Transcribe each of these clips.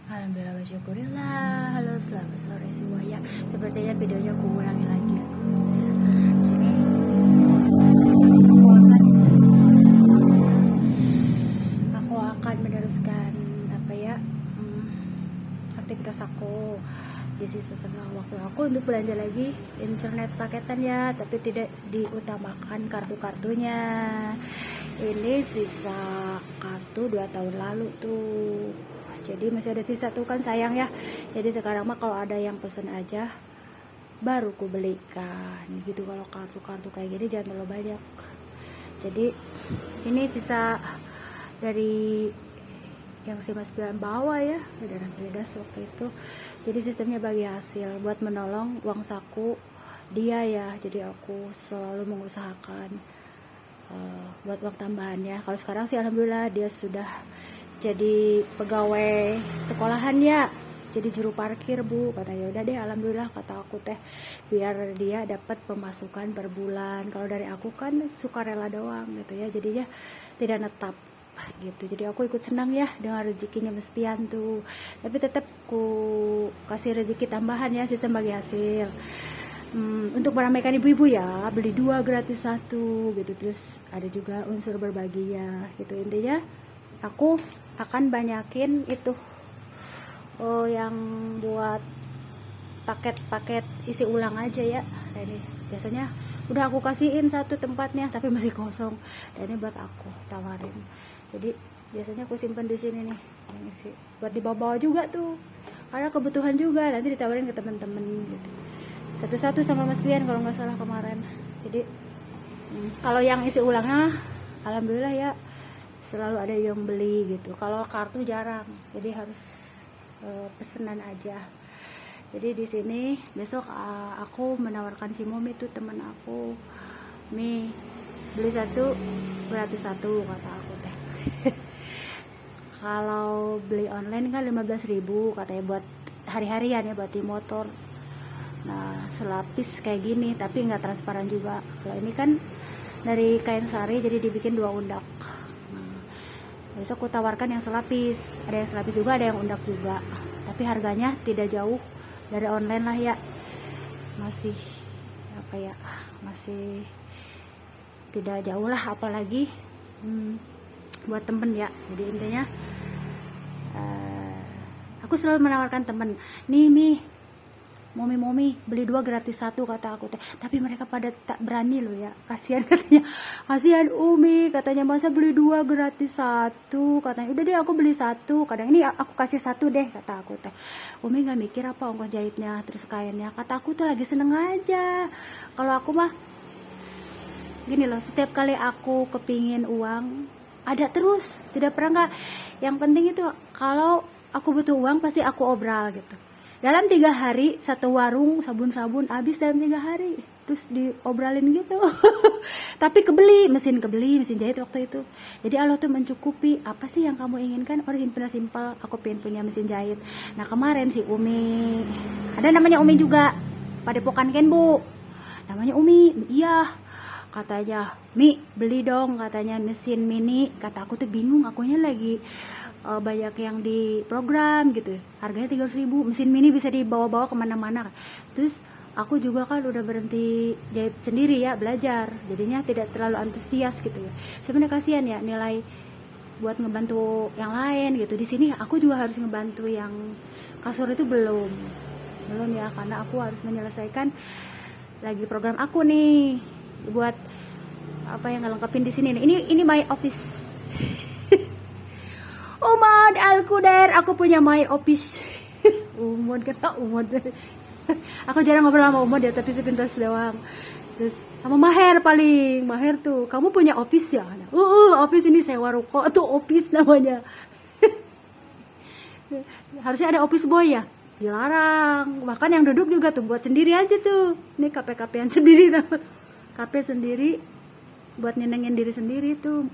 Alhamdulillah wa syukurillah. Halo, selamat sore semuanya. Sepertinya videonya aku ulangi lagi ya. Aku akan meneruskan aktivitas aku di sisa setengah waktu aku untuk belanja lagi internet paketan ya, tapi tidak diutamakan kartu-kartunya. Ini sisa kartu 2 tahun lalu tuh, jadi masih ada sisa tuh kan, sayang ya. Jadi sekarang mah kalau ada yang pesen aja baru ku belikan gitu. Kalau kartu-kartu kayak gini jangan terlalu banyak. Jadi ini sisa dari yang si Mas Bian bawa ya, dana Fredas waktu itu. Jadi sistemnya bagi hasil buat menolong uang saku dia ya. Jadi aku selalu mengusahakan buat uang tambahannya. Kalau sekarang sih alhamdulillah dia sudah jadi pegawai sekolahan ya, jadi juru parkir bu, kata. Ya udah deh alhamdulillah, kata aku teh, biar dia dapat pemasukan per bulan. Kalau dari aku kan sukarela doang gitu ya, jadinya tidak netap gitu. Jadi aku ikut senang ya dengan rezekinya Mas Pian tuh, tapi tetap ku kasih rezeki tambahan ya, sistem bagi hasil. Untuk meramaikan ibu-ibu ya, beli 2 gratis 1 gitu. Terus ada juga unsur berbagi ya gitu. Intinya aku akan banyakin itu yang buat paket-paket isi ulang aja ya. Nah, ini biasanya udah aku kasihin satu tempatnya tapi masih kosong, dan ini buat aku tawarin. Jadi biasanya aku simpen di sini nih, yang isi buat dibawa-bawa juga tuh, karena kebutuhan juga, nanti ditawarin ke temen-temen gitu. Satu-satu sama Mas Pian kalau nggak salah kemarin. Jadi kalau yang isi ulangnya alhamdulillah ya selalu ada yang beli gitu. Kalau kartu jarang, jadi harus pesenan aja. Jadi di sini besok aku menawarkan si Momi tuh, teman aku, Mi, beli 1 gratis 1, kata aku teh. Kalau beli online kan 15.000 katanya, buat hari-harian ya, buat di motor. Nah selapis kayak gini tapi nggak transparan juga. Kalau ini kan dari kain sari, jadi dibikin 2 undak. Besok aku tawarkan yang selapis, ada yang selapis juga, ada yang undak juga, tapi harganya tidak jauh dari online lah ya, masih masih tidak jauh lah, apalagi buat temen ya. Jadi intinya aku selalu menawarkan temen, nih Mi, Momi beli 2 gratis 1, kata aku teh. Tapi mereka pada tak berani loh ya, kasihan katanya, kasihan Umi katanya, masa beli 2 gratis 1, katanya. Udah deh aku beli 1, kadang ini aku kasih 1 deh, kata aku teh. Umi nggak mikir apa ongkos jahitnya terus kainnya, kata aku tuh lagi seneng aja. Kalau aku mah gini loh, setiap kali aku kepingin uang ada terus, tidak pernah nggak. Yang penting itu kalau aku butuh uang pasti aku obral gitu. Dalam 3 hari 1 warung sabun-sabun habis dalam 3 hari, terus diobralin gitu. Tapi kebeli mesin jahit waktu itu. Jadi Allah tuh mencukupi apa sih yang kamu inginkan. Orang simpel, aku pengen punya mesin jahit. Nah kemarin si Umi, ada namanya Umi juga, Padepokan Ken bu, namanya Umi, iya katanya, Mi beli dong katanya mesin mini. Kata aku tuh bingung, akunya lagi banyak yang di program gitu, harganya 300.000, mesin mini bisa dibawa-bawa kemana-mana. Terus aku juga kan udah berhenti jahit sendiri ya, belajar, jadinya tidak terlalu antusias gitu ya. Sebenarnya kasihan ya nilai buat ngebantu yang lain gitu. Di sini aku juga harus ngebantu yang kasur itu belum ya, karena aku harus menyelesaikan lagi program aku nih, buat apa yang ngelengkapin di sini nih. Ini my office. Umad Al-Qudair, aku punya my office. Umad kata Umad. Aku jarang ngobrol sama Umad ya, tapi sepintas doang. Terus sama Maher, paling Maher tuh, kamu punya office ya? Office ini sewa ruko tuh, office namanya. Harusnya ada office boy ya, dilarang. Bahkan yang duduk juga tuh buat sendiri aja tuh. Ini KP-KPan sendiri tuh. KP sendiri buat nyenengin diri sendiri tuh,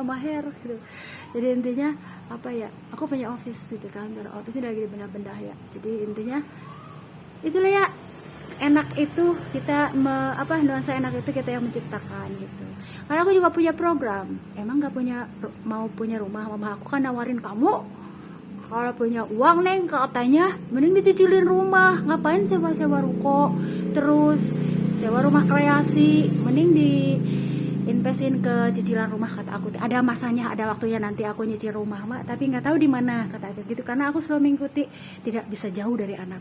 Maher gitu. Jadi intinya apa ya, aku punya office gitu kan, karena office ini lagi bedah-bedah ya. Jadi intinya itulah ya, enak itu kita nuansa enak itu kita yang menciptakan gitu. Karena aku juga punya program, emang nggak mau punya rumah, mama aku kan nawarin, kamu kalau punya uang neng katanya mending dicicilin rumah, ngapain sewa ruko terus sewa rumah kreasi, mending di investin ke cicilan rumah kata aku. Ada masanya, ada waktunya nanti aku nyicil rumah mak, tapi nggak tahu di mana kata aku gitu, karena aku selalu mengikuti tidak bisa jauh dari anak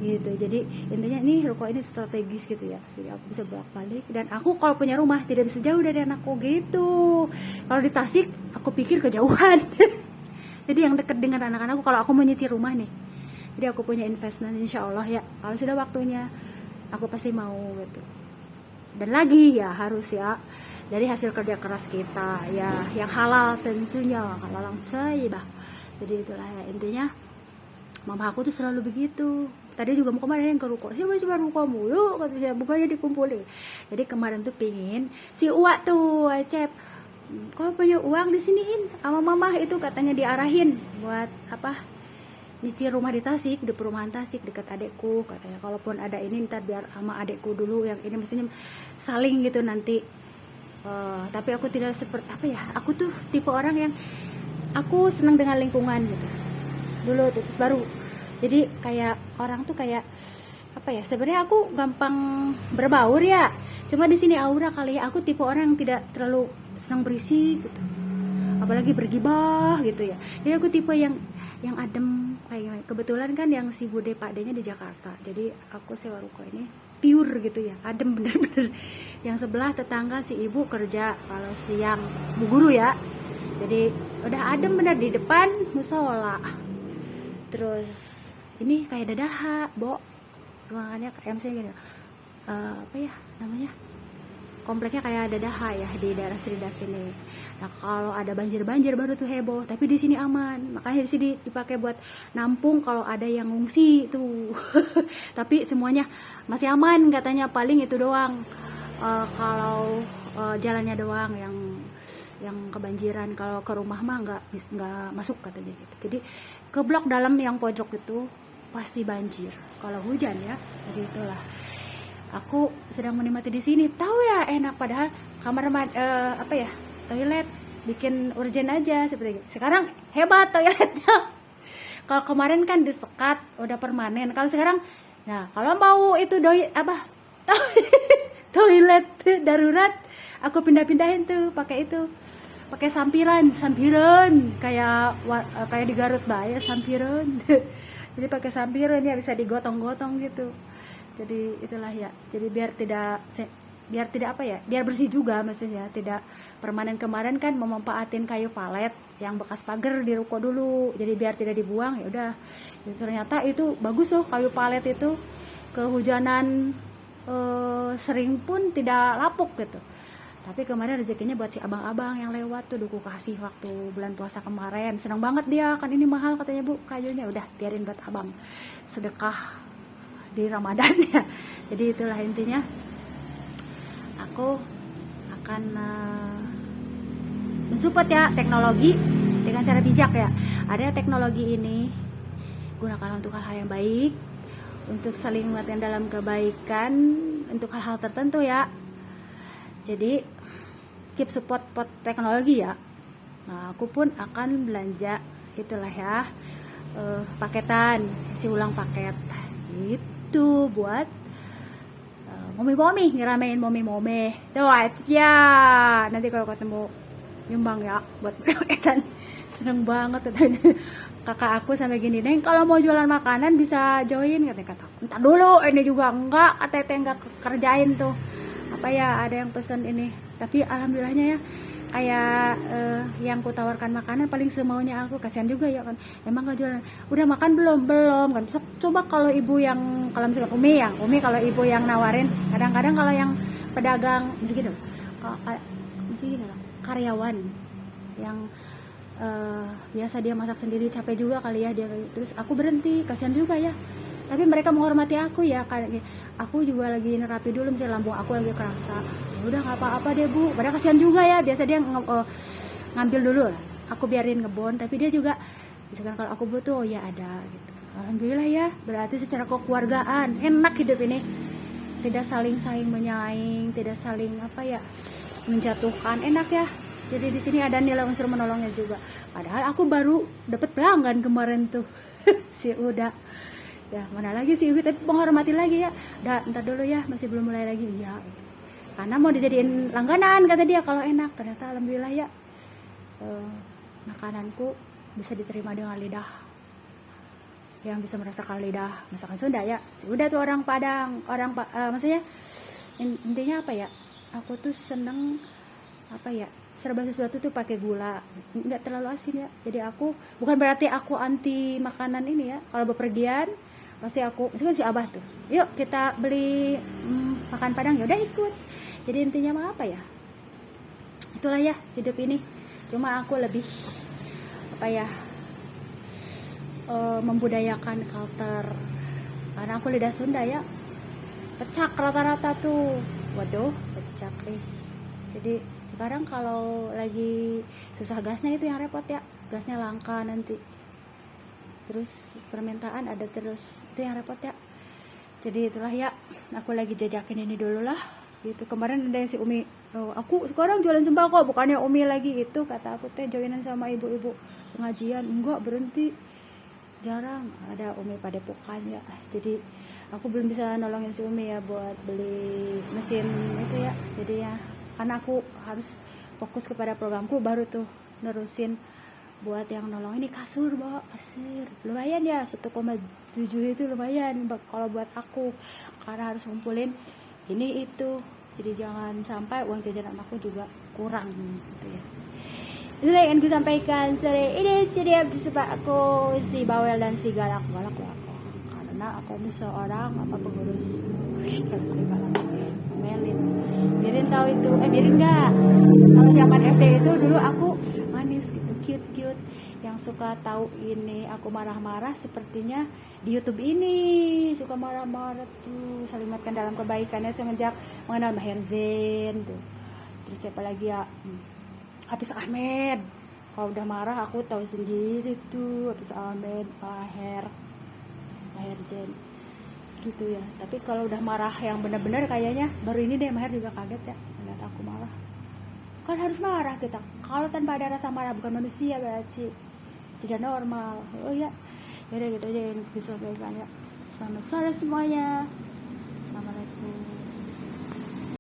gitu. Jadi intinya ini ruko ini strategis gitu ya, jadi aku bisa bolak balik, dan aku kalau punya rumah tidak bisa jauh dari anakku gitu. Kalau di Tasik aku pikir kejauhan jadi yang dekat dengan anak-anakku kalau aku mau nyicil rumah nih. Jadi aku punya investment insya Allah ya, kalau sudah waktunya aku pasti mau gitu. Dan lagi ya harus ya dari hasil kerja keras kita ya, yang halal tentunya, halal saya. Jadi itulah ya intinya, mama aku tuh selalu begitu. Tadi juga mau kemarin ke ruko, sih cuma ruko mulu katanya, bukannya dikumpulin. Jadi kemarin tuh pingin si Uwak tuh Acep, kalau punya uang disiniin sama mama itu katanya, diarahin buat apa, nyicil rumah di Tasik, di perumahan Tasik dekat adekku katanya. Kalaupun ada ini ntar biar sama adekku dulu yang ini, maksudnya saling gitu nanti. Tapi aku tidak seperti apa ya, aku tuh tipe orang yang aku senang dengan lingkungan gitu dulu tuh, terus baru jadi kayak orang tuh kayak apa ya, sebenarnya aku gampang berbaur ya, cuma di sini aura kali ya, aku tipe orang yang tidak terlalu senang berisik gitu, apalagi bergibah gitu ya. Jadi aku tipe yang adem kayak, kebetulan kan yang si bude pak D-nya di Jakarta, jadi aku sewa ruko ini pure gitu ya, adem bener-bener. Yang sebelah tetangga si ibu kerja kalau siang, bu guru ya, jadi udah adem bener, di depan musola. Terus ini kayak dadaha, Bo, ruangannya kayak misalnya gini, apa ya namanya, kompleknya kayak dadaha ya di daerah Cerdas sini. Nah kalau ada banjir baru tuh heboh, tapi di sini aman, makanya di sini dipakai buat nampung kalau ada yang ngungsi tuh. Tapi semuanya masih aman katanya, paling itu doang, kalau jalannya doang yang kebanjiran, kalau ke rumah mah nggak masuk katanya gitu. Jadi ke blok dalam yang pojok itu pasti banjir kalau hujan ya. Jadi itulah, aku sedang menikmati di sini, tahu ya enak, padahal kamar apa ya, toilet bikin urgent aja seperti itu. Sekarang hebat toiletnya. Kalau kemarin kan disekat udah permanen, kalau sekarang nah kalau mau itu toilet darurat aku pindahin tuh pakai itu, pakai sampiran kayak di Garut Baya sampiran. Jadi pakai sampiran ya, bisa digotong-gotong gitu. Jadi itulah ya, jadi biar tidak apa ya, biar bersih juga maksudnya, tidak permanen. Kemarin kan memanfaatin kayu palet yang bekas pagar di ruko dulu, jadi biar tidak dibuang ya udah. Ternyata itu bagus loh kayu palet itu, kehujanan sering pun tidak lapuk gitu. Tapi kemarin rezekinya buat si abang-abang yang lewat tuh, duku kasih waktu bulan puasa kemarin, senang banget dia, kan ini mahal katanya bu kayunya, udah biarin buat abang sedekah di Ramadan ya. Jadi itulah intinya, aku akan mensupport ya teknologi dengan cara bijak ya. Ada teknologi ini gunakan untuk hal-hal yang baik, untuk saling menguatkan dalam kebaikan, untuk hal-hal tertentu ya. Jadi keep support teknologi ya. Nah aku pun akan belanja itulah ya, paketan, isi ulang paket itu buat momi-momi, ngeramein momi-momi tuh ya. Nanti kalau ketemu nyumbang ya buat paketan, seneng banget tuh. Kakak aku sampai gini, Neng kalau mau jualan makanan bisa join katanya. Entar dulu, ini juga enggak, katanya enggak kerjain tuh apa ya, ada yang pesen ini. Tapi alhamdulillahnya ya, kayak yang ku tawarkan makanan paling semaunya aku, kasihan juga ya kan, emang gak jualan, udah makan belum kan. Coba kalau ibu yang, kalau misalnya Umi kalau ibu yang nawarin, kadang-kadang kalau yang pedagang misalnya gini loh, karyawan yang biasa dia masak sendiri, capek juga kali ya dia, terus aku berhenti, kasihan juga ya. Tapi mereka menghormati aku ya, kayak aku juga lagi nerapi dulu, misalnya lambung aku lagi kerasa, udah nggak apa-apa deh bu, padahal kasihan juga ya, biasa dia ngambil dulu lah, aku biarin ngebon, tapi dia juga misalkan kalau aku butuh, oh ya ada gitu. Alhamdulillah ya, berarti secara kekeluargaan enak hidup ini, tidak saling menyaing, tidak saling apa ya, menjatuhkan, enak ya. Jadi di sini ada nilai unsur menolongnya juga. Padahal aku baru dapat pelanggan kemarin tuh. Si Uda. Ya, mana lagi si Uda, tapi menghormati lagi ya. Udah, ntar dulu ya, masih belum mulai lagi. Iya. Karena mau dijadiin langganan kata dia kalau enak. Ternyata alhamdulillah ya. Makananku bisa diterima dengan lidah yang bisa merasakan lidah masakan Sunda ya. Si Uda tuh orang Padang, maksudnya intinya apa ya? Aku tuh seneng apa ya? Serba sesuatu tuh pakai gula, nggak terlalu asin ya. Jadi aku bukan berarti aku anti makanan ini ya. Kalau bepergian pasti aku, misalkan si Abah tuh, yuk kita beli makan Padang, ya udah ikut. Jadi intinya mah apa ya? Itulah ya hidup ini. Cuma aku lebih apa ya? Membudayakan culture. Karena aku lidah Sunda ya. Pecak rata-rata tuh. Waduh, pecak deh. Jadi sekarang kalau lagi susah gasnya itu yang repot ya, gasnya langka nanti, terus permintaan ada terus, itu yang repot ya. Jadi itulah ya, aku lagi jajakin ini dulu lah gitu. Kemarin ada si Umi, aku sekarang jualan sembako, bukannya Umi lagi itu, kata aku teh joinan sama ibu-ibu pengajian. Enggak, berhenti, jarang ada Umi padepokan ya. Jadi aku belum bisa nolongin si Umi ya buat beli mesin itu ya. Jadi ya karena aku harus fokus kepada programku, baru tuh nerusin buat yang nolong ini kasur, bawa kasur lumayan ya, 1,7 itu lumayan kalau buat aku, karena harus ngumpulin ini itu. Jadi jangan sampai uang jajan aku juga kurang gitu ya. Itulah yang gue sampaikan sore ini. Jadi bersama aku si Bawel dan si galak aku, karena aku ini seorang pengurus galak Melin. Mirin tahu itu, Mirin enggak. Kalau zaman SD itu dulu aku manis gitu, cute, yang suka tahu ini aku marah-marah sepertinya di YouTube ini, suka marah-marah tuh, saling mengingatkan dalam kebaikannya semenjak mengenal Maher Zain tuh. Terus siapa lagi ya? Hafiz Ahmed. Kalau udah marah aku tahu sendiri tuh, Hafiz Ahmed, Maher Zain gitu ya. Tapi kalau udah marah yang benar-benar kayaknya baru ini deh Maher juga kaget ya ngeliat aku marah. Kan harus marah kita. Kalau tanpa ada rasa marah bukan manusia berarti tidak normal. Oh ya. Jadi gitu aja yang bisa sampaikan ya. Selamat sore semuanya.